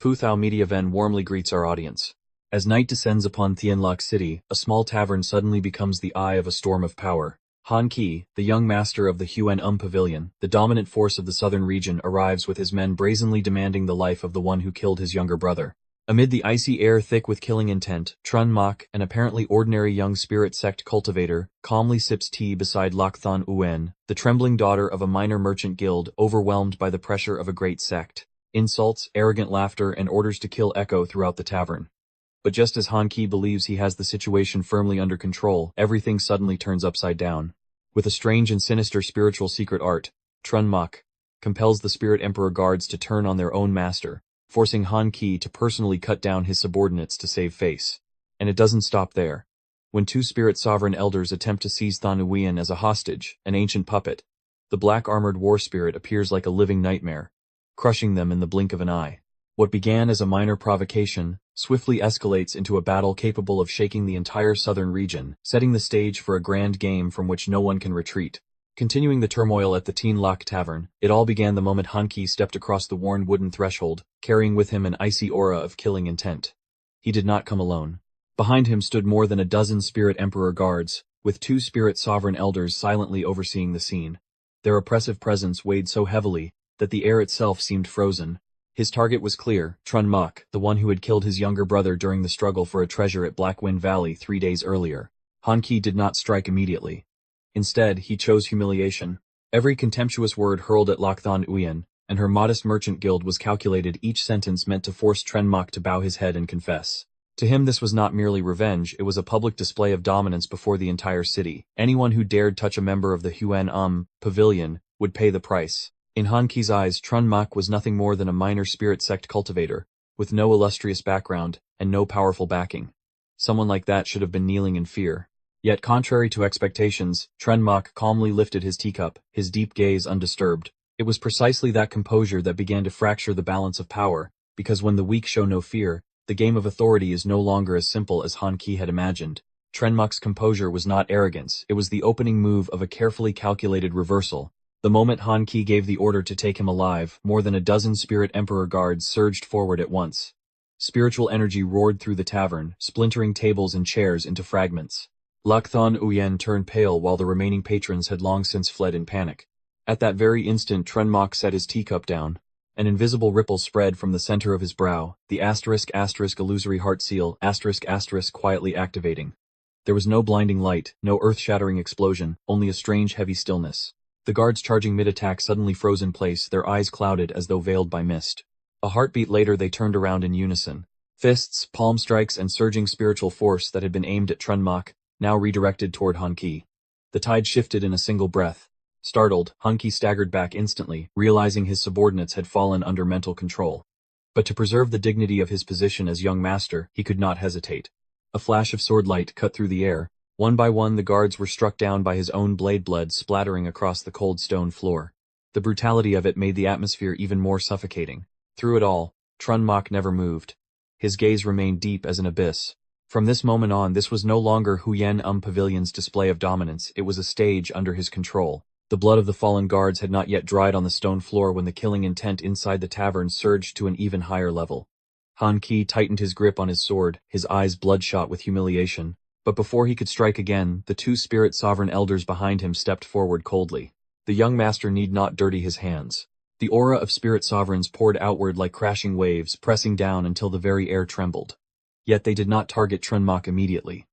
Futhao Mediaven warmly greets our audience. As night descends upon Tianlok City, a small tavern suddenly becomes the eye of a storm of power. Han Qi, the young master of the Huan Pavilion, the dominant force of the southern region, arrives with his men brazenly demanding the life of the one who killed his younger brother. Amid the icy air thick with killing intent, Trun Mok, an apparently ordinary young spirit sect cultivator, calmly sips tea beside Lak Thon Uyen, the trembling daughter of a minor merchant guild overwhelmed by the pressure of a great sect. Insults, arrogant laughter, and orders to kill echo throughout the tavern. But just as Han Qi believes he has the situation firmly under control, everything suddenly turns upside down. With a strange and sinister spiritual secret art, Trun Mok compels the Spirit Emperor guards to turn on their own master, forcing Han Qi to personally cut down his subordinates to save face. And it doesn't stop there. When two Spirit Sovereign Elders attempt to seize Thon Uyen as a hostage, an ancient puppet, the black-armored war spirit appears like a living nightmare, crushing them in the blink of an eye. What began as a minor provocation swiftly escalates into a battle capable of shaking the entire southern region, setting the stage for a grand game from which no one can retreat. Continuing the turmoil at the Tianlok Tavern, it all began the moment Han Qi stepped across the worn wooden threshold, carrying with him an icy aura of killing intent. He did not come alone. Behind him stood more than a dozen Spirit Emperor guards, with two Spirit Sovereign Elders silently overseeing the scene. Their oppressive presence weighed so heavily that the air itself seemed frozen. His target was clear: Trun Mok, the one who had killed his younger brother during the struggle for a treasure at Blackwind Valley 3 days earlier. Han Qi did not strike immediately. Instead, he chose humiliation. Every contemptuous word hurled at Lak Thon Uyen and her modest merchant guild was calculated, each sentence meant to force Trun Mok to bow his head and confess. To him this was not merely revenge, it was a public display of dominance before the entire city. Anyone who dared touch a member of the Huan Pavilion would pay the price. In Han Qi's eyes, Trun Mok was nothing more than a minor spirit sect cultivator, with no illustrious background and no powerful backing. Someone like that should have been kneeling in fear. Yet contrary to expectations, Trun Mok calmly lifted his teacup, his deep gaze undisturbed. It was precisely that composure that began to fracture the balance of power, because when the weak show no fear, the game of authority is no longer as simple as Han Qi had imagined. Trun Mok's composure was not arrogance, it was the opening move of a carefully calculated reversal. The moment Han Qi gave the order to take him alive, more than a dozen Spirit Emperor guards surged forward at once. Spiritual energy roared through the tavern, splintering tables and chairs into fragments. Lak Thon Uyen turned pale while the remaining patrons had long since fled in panic. At that very instant Trun Mok set his teacup down. An invisible ripple spread from the center of his brow, the *** illusory heart seal, *** quietly activating. There was no blinding light, no earth-shattering explosion, only a strange heavy stillness. The guards charging mid-attack suddenly froze in place, their eyes clouded as though veiled by mist. A heartbeat later they turned around in unison. Fists, palm strikes, and surging spiritual force that had been aimed at Trun Mok, now redirected toward Han Qi. The tide shifted in a single breath. Startled, Han Qi staggered back instantly, realizing his subordinates had fallen under mental control. But to preserve the dignity of his position as young master, he could not hesitate. A flash of sword light cut through the air. One by one the guards were struck down by his own blade, blood splattering across the cold stone floor. The brutality of it made the atmosphere even more suffocating. Through it all, Trun Mok never moved. His gaze remained deep as an abyss. From this moment on, this was no longer Huan Pavilion's display of dominance, it was a stage under his control. The blood of the fallen guards had not yet dried on the stone floor when the killing intent inside the tavern surged to an even higher level. Han Qi tightened his grip on his sword, his eyes bloodshot with humiliation. But before he could strike again, the two Spirit Sovereign Elders behind him stepped forward coldly. The young master need not dirty his hands. The aura of Spirit Sovereigns poured outward like crashing waves, pressing down until the very air trembled. Yet they did not target Trun Mok immediately.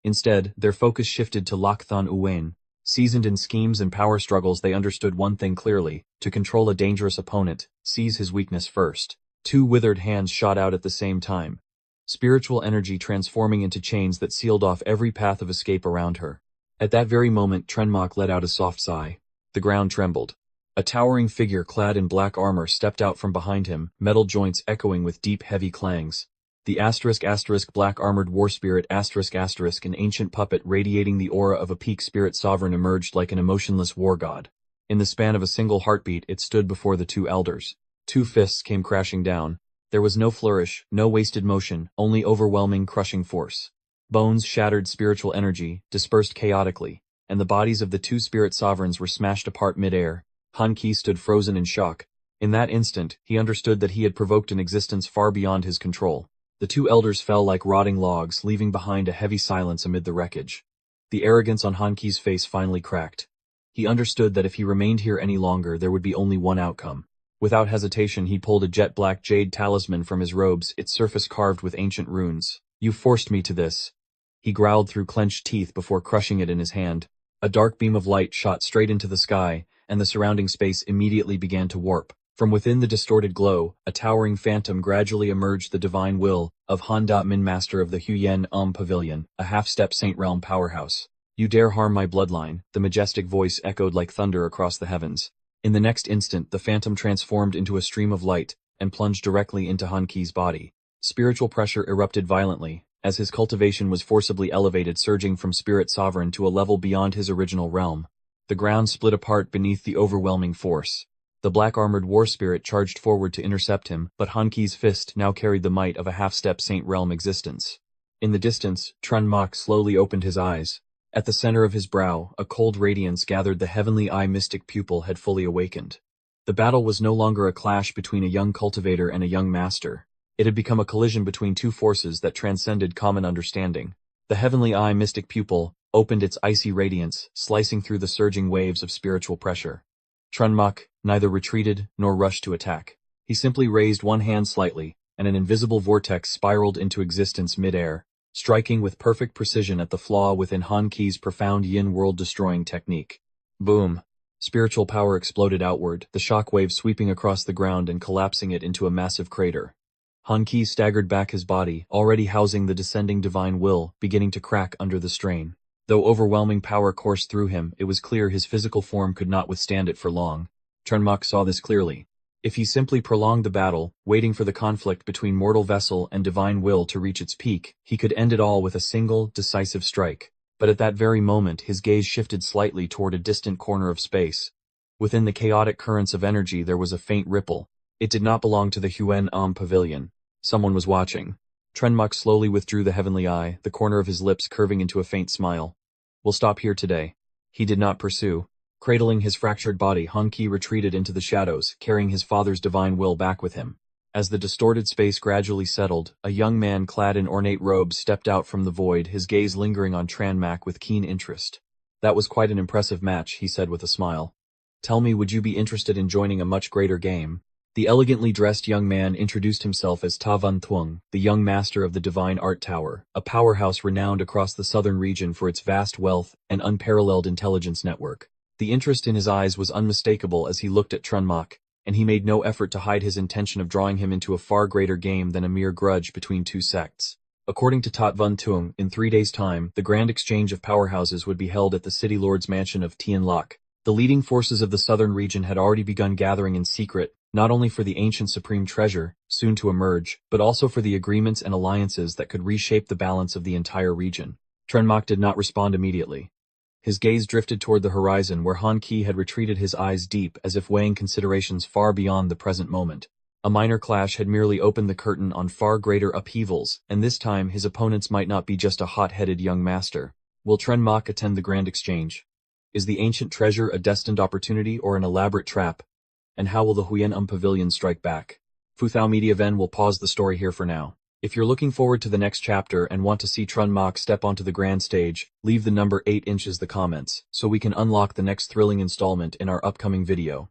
Instead, their focus shifted to Lak Thon Uyen. Seasoned in schemes and power struggles, they understood one thing clearly: to control a dangerous opponent, seize his weakness first. Two withered hands shot out at the same time, spiritual energy transforming into chains that sealed off every path of escape around her. At that very moment, Trun Mok let out a soft sigh. The ground trembled. A towering figure clad in black armor stepped out from behind him, metal joints echoing with deep, heavy clangs. The *** black-armored war spirit ***, an ancient puppet radiating the aura of a peak spirit sovereign, emerged like an emotionless war god. In the span of a single heartbeat, it stood before the two elders. Two fists came crashing down. There was no flourish, no wasted motion, only overwhelming, crushing force. Bones shattered, spiritual energy dispersed chaotically, and the bodies of the two spirit sovereigns were smashed apart mid-air. Han Qi stood frozen in shock. In that instant, he understood that he had provoked an existence far beyond his control. The two elders fell like rotting logs, leaving behind a heavy silence amid the wreckage. The arrogance on Han Qi's face finally cracked. He understood that if he remained here any longer, there would be only one outcome. Without hesitation, he pulled a jet-black jade talisman from his robes, its surface carved with ancient runes. "You forced me to this," he growled through clenched teeth before crushing it in his hand. A dark beam of light shot straight into the sky, and the surrounding space immediately began to warp. From within the distorted glow, a towering phantom gradually emerged, the divine will of Han Da-min, master of the Huyen Pavilion, a half-step Saint Realm powerhouse. "You dare harm my bloodline," the majestic voice echoed like thunder across the heavens. In the next instant, the phantom transformed into a stream of light and plunged directly into Han Qi's body. Spiritual pressure erupted violently, as his cultivation was forcibly elevated, surging from spirit sovereign to a level beyond his original realm. The ground split apart beneath the overwhelming force. The black-armored war spirit charged forward to intercept him, but Han Qi's fist now carried the might of a half-step Saint Realm existence. In the distance, Trun Mok slowly opened his eyes. At the center of his brow, a cold radiance gathered. The heavenly eye mystic pupil had fully awakened. The battle was no longer a clash between a young cultivator and a young master. It had become a collision between two forces that transcended common understanding. The heavenly eye mystic pupil opened its icy radiance, slicing through the surging waves of spiritual pressure. Trun Mok neither retreated nor rushed to attack. He simply raised one hand slightly, and an invisible vortex spiraled into existence mid-air, striking with perfect precision at the flaw within Han Qi's profound yin world-destroying technique. Boom! Spiritual power exploded outward, the shockwave sweeping across the ground and collapsing it into a massive crater. Han Qi staggered back, his body, already housing the descending divine will, beginning to crack under the strain. Though overwhelming power coursed through him, it was clear his physical form could not withstand it for long. Trun Mok saw this clearly. If he simply prolonged the battle, waiting for the conflict between mortal vessel and divine will to reach its peak, he could end it all with a single, decisive strike. But at that very moment, his gaze shifted slightly toward a distant corner of space. Within the chaotic currents of energy there was a faint ripple. It did not belong to the Huyen Pavilion. Someone was watching. Trun Mok slowly withdrew the heavenly eye, the corner of his lips curving into a faint smile. "We'll stop here today." He did not pursue. Cradling his fractured body, Han Qi retreated into the shadows, carrying his father's divine will back with him. As the distorted space gradually settled, a young man clad in ornate robes stepped out from the void, his gaze lingering on Trun Mok with keen interest. "That was quite an impressive match," he said with a smile. "Tell me, would you be interested in joining a much greater game?" The elegantly dressed young man introduced himself as Ta Van Thuong, the young master of the Divine Art Tower, a powerhouse renowned across the southern region for its vast wealth and unparalleled intelligence network. The interest in his eyes was unmistakable as he looked at Trun Mok, and he made no effort to hide his intention of drawing him into a far greater game than a mere grudge between two sects. According to Ta Van Thuong, in 3 days' time, the grand exchange of powerhouses would be held at the city lord's mansion of Tian Loc. The leading forces of the southern region had already begun gathering in secret, not only for the ancient supreme treasure, soon to emerge, but also for the agreements and alliances that could reshape the balance of the entire region. Trun Mok did not respond immediately. His gaze drifted toward the horizon where Han Qi had retreated, his eyes deep as if weighing considerations far beyond the present moment. A minor clash had merely opened the curtain on far greater upheavals, and this time his opponents might not be just a hot-headed young master. Will Trun Mok attend the grand exchange? Is the ancient treasure a destined opportunity or an elaborate trap? And how will the Huyen Pavilion strike back? Futhao Media Ven will pause the story here for now. If you're looking forward to the next chapter and want to see Trun Mok step onto the grand stage, leave the number 8 inches the comments, so we can unlock the next thrilling installment in our upcoming video.